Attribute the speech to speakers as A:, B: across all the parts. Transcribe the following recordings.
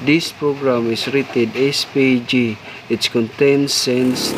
A: This program is rated SPG. It contains sense.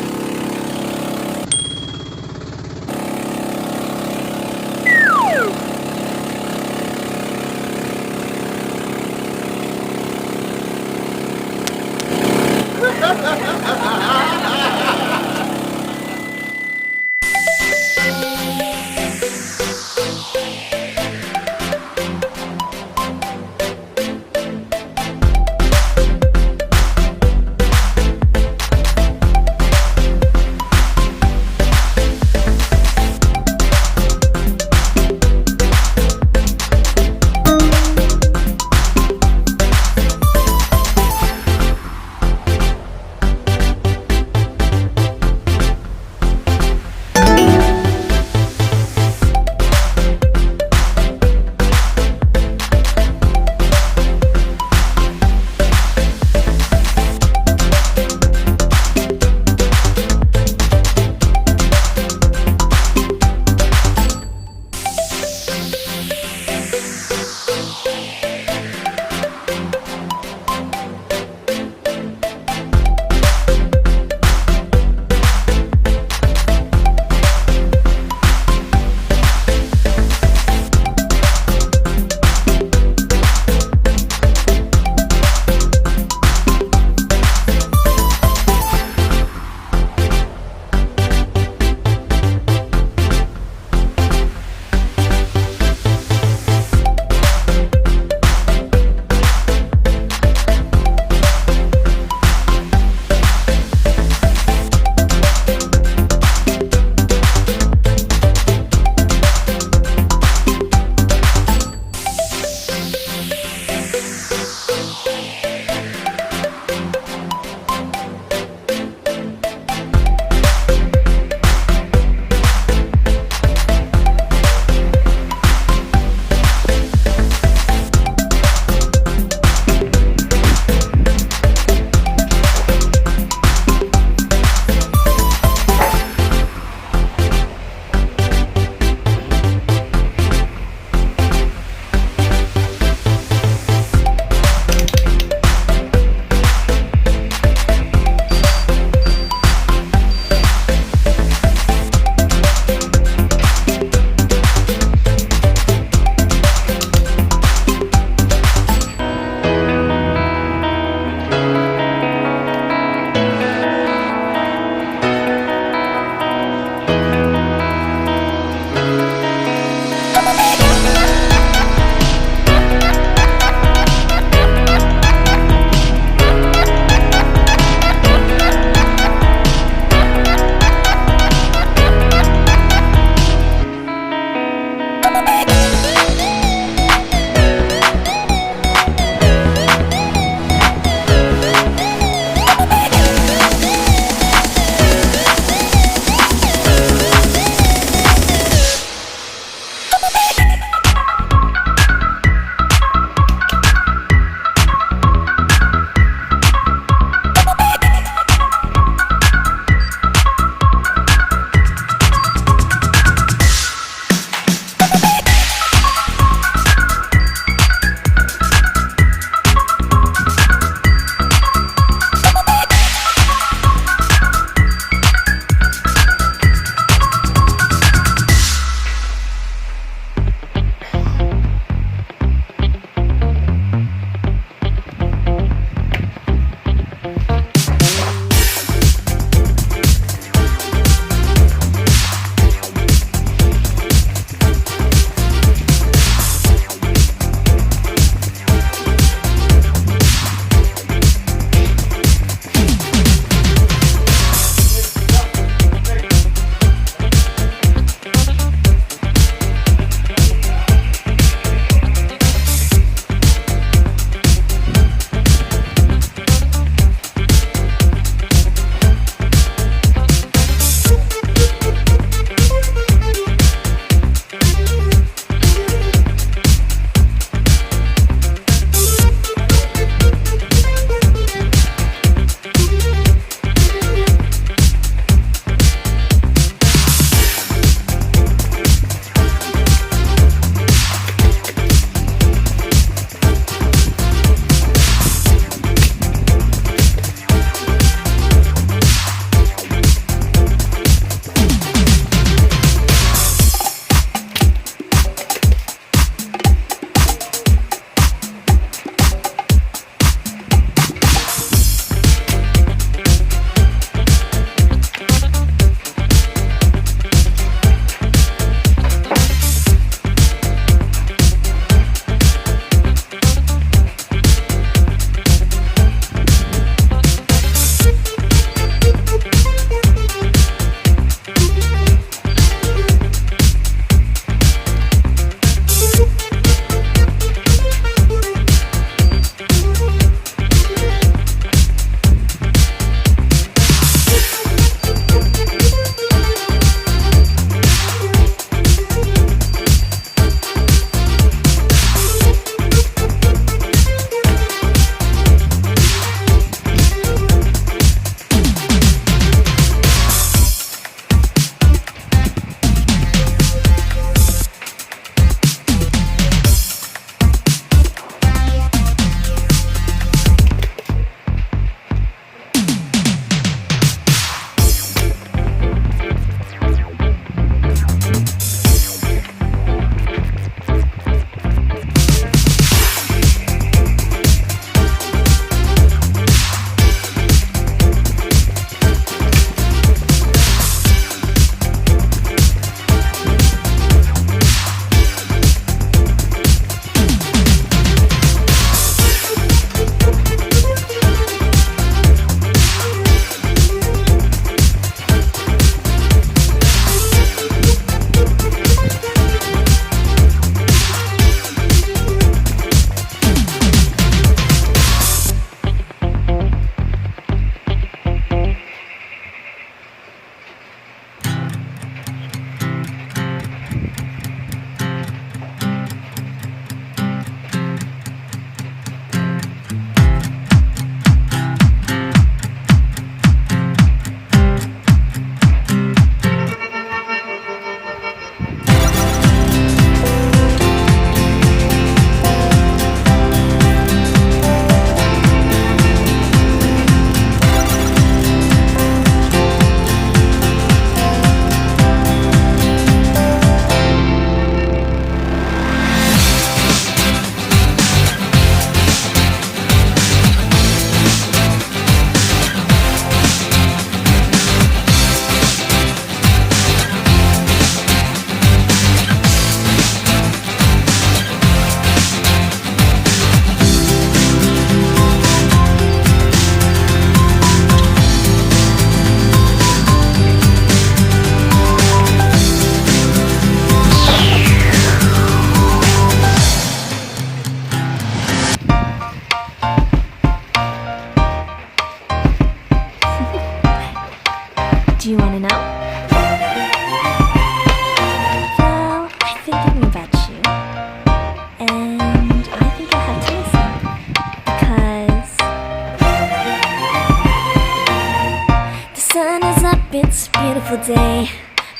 B: beautiful day.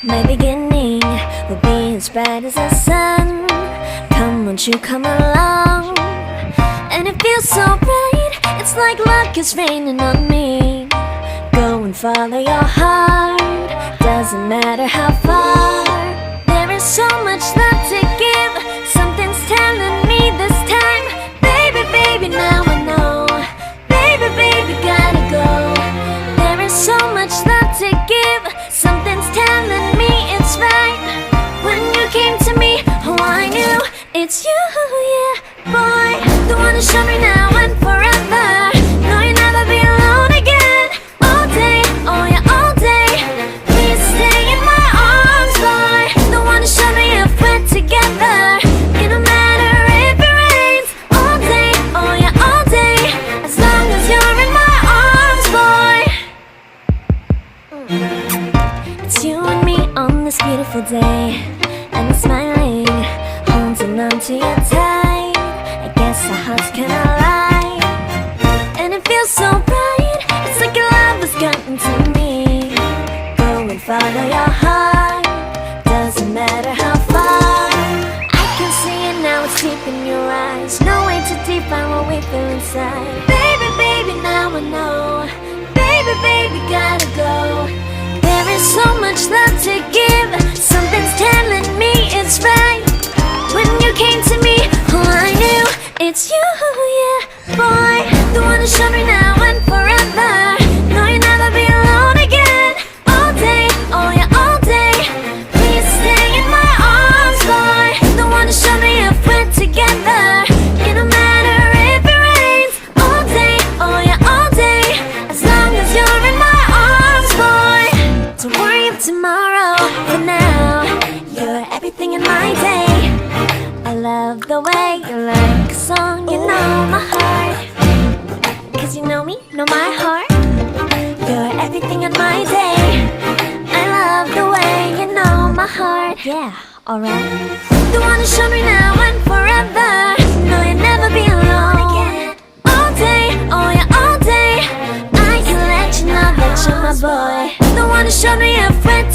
B: My beginning will be as bright as the sun. Come, won't you come along? And it feels so bright, it's like luck is raining on me. Go and follow your heart, doesn't matter how far. There is so much love to give, something's telling me this time. Baby, baby, now I know. Baby, baby, gotta go. There is so much love to give, something's telling me it's right. When you came to me, oh I knew it's you, yeah, boy. The one who showed me now and forever. No, you'll never be alone again. All day, oh yeah, all day. Please stay in my arms, boy. The one who showed me if we're together. It don't matter if it rains. All day, oh yeah, all day. As long as you're in my arms, boy. It's you and me on this beautiful day, and it's smiling, holding on to you tight. I guess our hearts cannot lie, and it feels so bright. It's like your love has gotten to me. Go and follow your heart, doesn't matter how far. I can see it now, it's deep in your eyes. No way to define what we feel inside. Baby, baby, now I know. Baby, baby, gotta go. There is so much love to give, something's telling me it's right. When you came to me, oh I knew it's you, yeah, boy. The one who showed me now and forever. No, you'll never be alone again. All day, oh yeah, all day. Please stay in my arms, boy. The one who showed me if we're together. It don't matter if it rains. All day, oh yeah, all day. As long as you're in my arms, boy. Don't worry of tomorrow, for now you're everything in my day. I love the way you like a song, you know my heart. Cause you know me, know my heart. You're everything in my day. I love the way you know my heart. Yeah, alright. The one who showed me now and forever. No, you'll never be alone again. All day, oh yeah, all day. I can let you know that you're my boy. The one who showed me if we're